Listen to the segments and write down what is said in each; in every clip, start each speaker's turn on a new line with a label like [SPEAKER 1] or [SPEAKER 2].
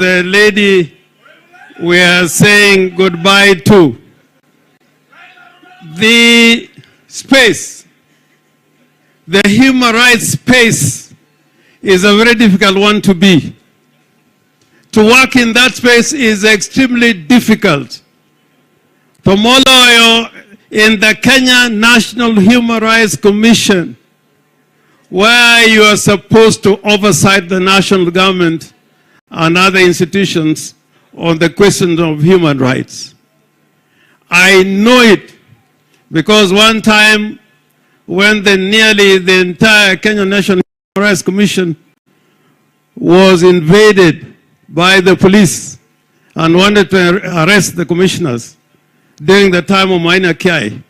[SPEAKER 1] the lady we are saying goodbye to. The space, the human rights space, is a very difficult one to be. To work in that space is extremely difficult. Tomorrow, in the Kenya National Human Rights Commission, where you are supposed to oversight the national government and other institutions on the question of human rights. I know it because one time when nearly the entire Kenya National Human Rights Commission was invaded by the police and wanted to arrest the commissioners during the time of Maina Kiai,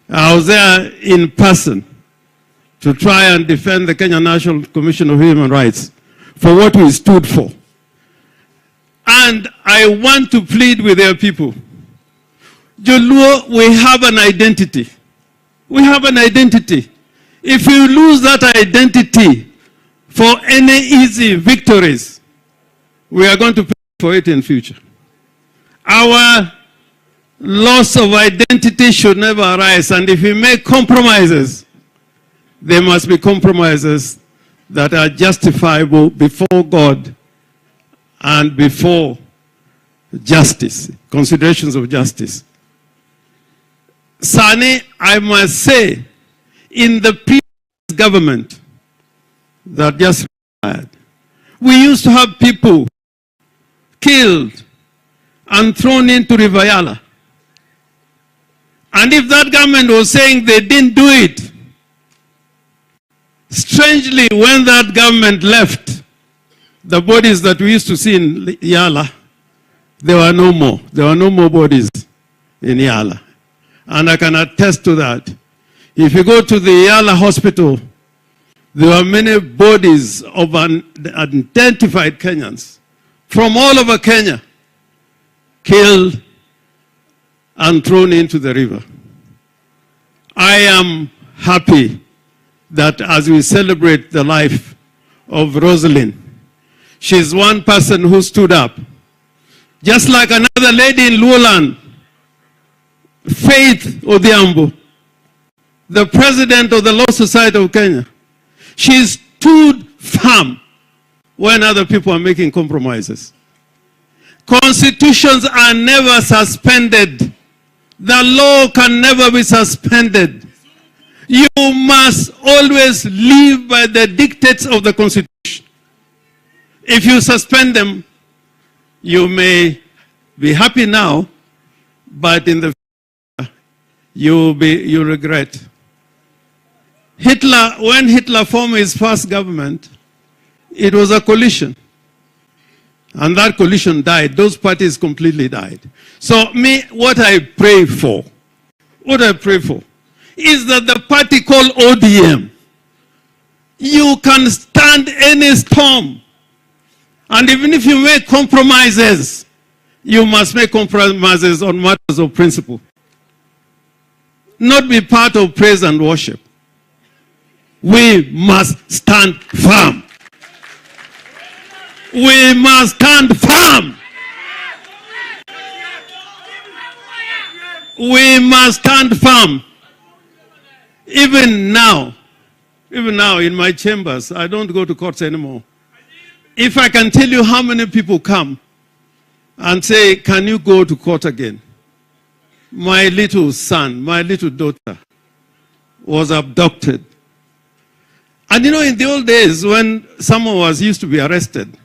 [SPEAKER 1] I was there in person to try and defend the Kenya National Commission of Human Rights for what we stood for. And I want to plead with their people. Joluo, we have an identity. We have an identity. If you lose that identity for any easy victories, we are going to pay for it in future. Our loss of identity should never arise, and if we make compromises, there must be compromises that are justifiable before God and before justice, considerations of justice. Sani, I must say, in the previous government that just retired, we used to have people killed and thrown into River Yala. And if that government was saying they didn't do it, strangely, when that government left, the bodies that we used to see in Yala, there were no more. There were no more bodies in Yala. And I can attest to that. If you go to the Yala hospital, there were many bodies of unidentified Kenyans from all over Kenya, killed and thrown into the river. I am happy that as we celebrate the life of Rosalind, she's one person who stood up. Just like another lady in Luoland, Faith Odhiambo, the president of the Law Society of Kenya. She stood firm when other people are making compromises. Constitutions are never suspended. The law can never be suspended. You must always live by the dictates of the Constitution. If you suspend them, you may be happy now, but in the future, you'll regret. Hitler, when Hitler formed his first government, it was a coalition. And that coalition died. Those parties completely died. So what I pray for is that the party called ODM, you can stand any storm. And even if you make compromises, you must make compromises on matters of principle. Not be part of praise and worship. We must stand firm. We must stand firm. We must stand firm. Even now in my chambers, I don't go to courts anymore. If I can tell you how many people come and say, can you go to court again? My little son, my little daughter was abducted. And you know, in the old days when someone was used to be arrested,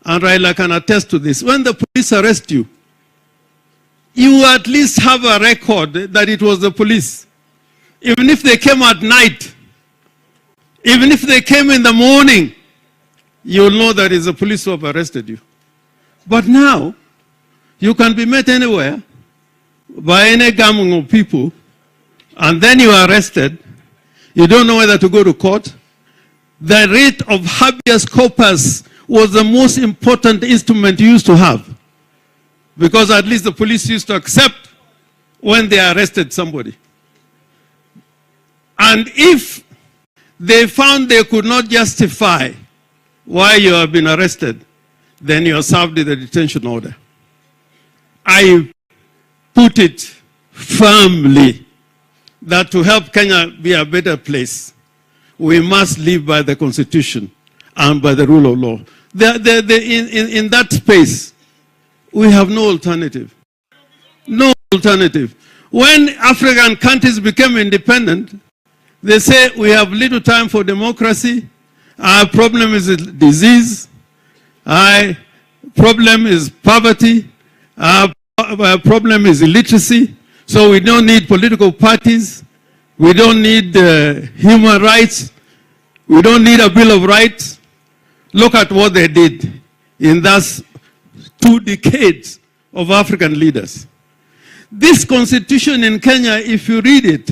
[SPEAKER 1] and Raila can attest to this, when the police arrest you, you at least have a record that it was the police. Even if they came at night, even if they came in the morning, you'll know that it's the police who have arrested you. But now, you can be met anywhere by any gang of people, and then you are arrested. You don't know whether to go to court. The writ of habeas corpus was the most important instrument you used to have, because at least the police used to accept when they arrested somebody. And if they found they could not justify why you have been arrested, then you are served with a detention order. I put it firmly that to help Kenya be a better place, we must live by the Constitution and by the rule of law. In that space, we have no alternative. No alternative. When African countries became independent, they say we have little time for democracy. Our problem is disease. Our problem is poverty. Our problem is illiteracy. So we don't need political parties. We don't need human rights. We don't need a Bill of Rights. Look at what they did in those 2 decades of African leaders. This constitution in Kenya, if you read it,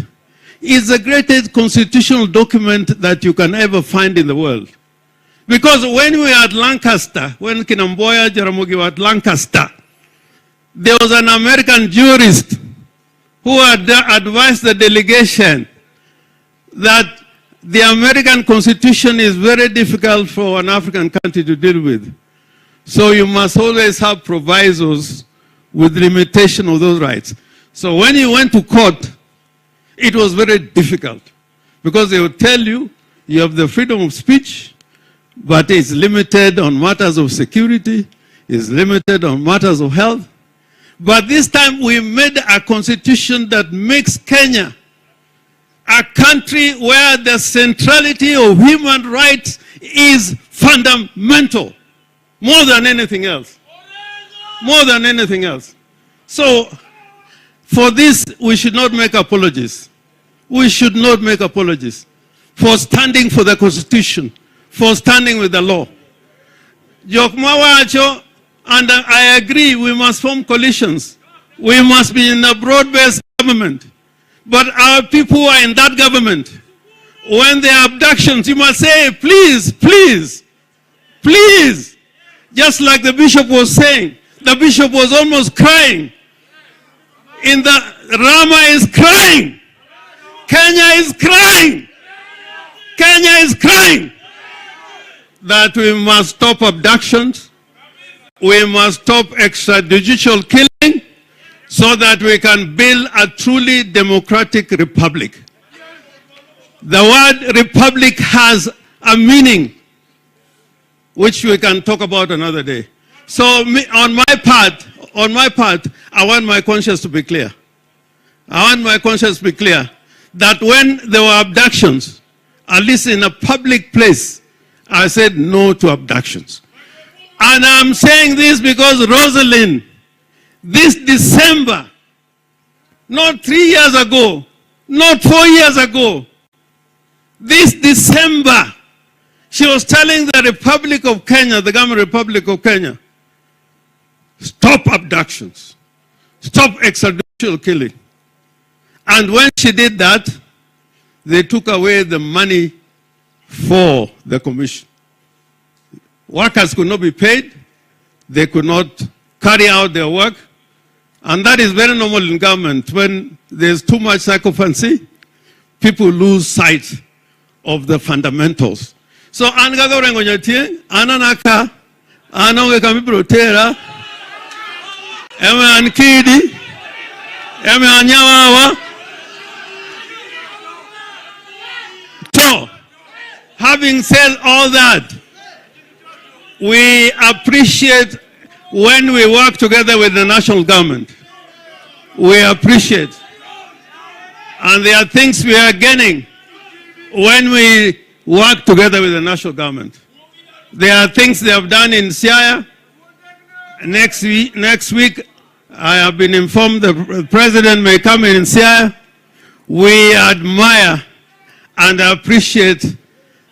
[SPEAKER 1] is the greatest constitutional document that you can ever find in the world. Because when we were at Lancaster, when Kinamboya Jaramogi were at Lancaster, there was an American jurist who had advised the delegation that the American Constitution is very difficult for an African country to deal with. So you must always have provisos with limitation of those rights. So when you went to court, it was very difficult because they would tell you, you have the freedom of speech, but it's limited on matters of security, it's limited on matters of health. But this time we made a constitution that makes Kenya a country where the centrality of human rights is fundamental, more than anything else. More than anything else. So, for this, we should not make apologies. We should not make apologies for standing for the Constitution, for standing with the law. And I agree, we must form coalitions. We must be in a broad-based government. But our people who are in that government, when there are abductions, you must say, please, please, please. Just like the bishop was saying, the bishop was almost crying. Rama is crying. Kenya is crying. Kenya is crying. That we must stop abductions. We must stop extrajudicial killing so that we can build a truly democratic republic. The word republic has a meaning which we can talk about another day. So on my part, I want my conscience to be clear. I want my conscience to be clear that when there were abductions, at least in a public place, I said no to abductions. And I'm saying this because Rosalind, this December, not 3 years ago, not 4 years ago, this December, she was telling the Republic of Kenya, the government Republic of Kenya, stop abductions, stop extrajudicial killing. And when she did that, they took away the money for the commission. Workers could not be paid. They could not carry out their work. And that is very normal in government. When there's too much sycophancy, people lose sight of the fundamentals. So, Angaga Orengo nyatie, Ananaka, Anonge Kamibrotera, Eme Ankidi, Eme Anyawawa. So, having said all that, we appreciate when we work together with the national government. We appreciate. And there are things we are gaining when we work together with the national government. There are things they have done in Siaya. Next week, I have been informed the president may come in Siaya. We admire and appreciate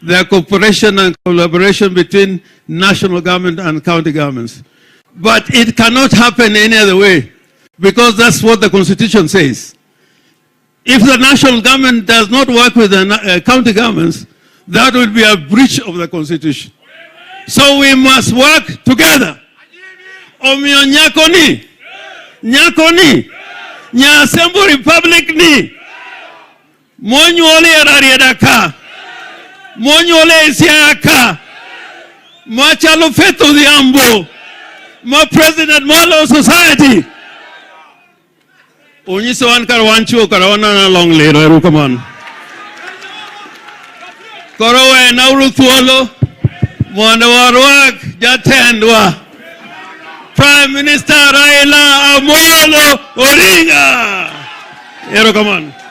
[SPEAKER 1] the cooperation and collaboration between national government and county governments. But it cannot happen any other way, because that's what the Constitution says. If the national government does not work with the county governments, that will be a breach of the Constitution. So we must work together. Omio nyakoni, nyakoni, nyasembo republic ni, monyole rariedaka, monyole isiaka, Machalo Feto the Ambo, my President Malo Society. Unyisawan Karawancho Karawana long later, come on. Korowe Nauru Tuolo, Mwandawarwak, Jatendwa. Prime Minister Raila Amolo Odinga. Come on.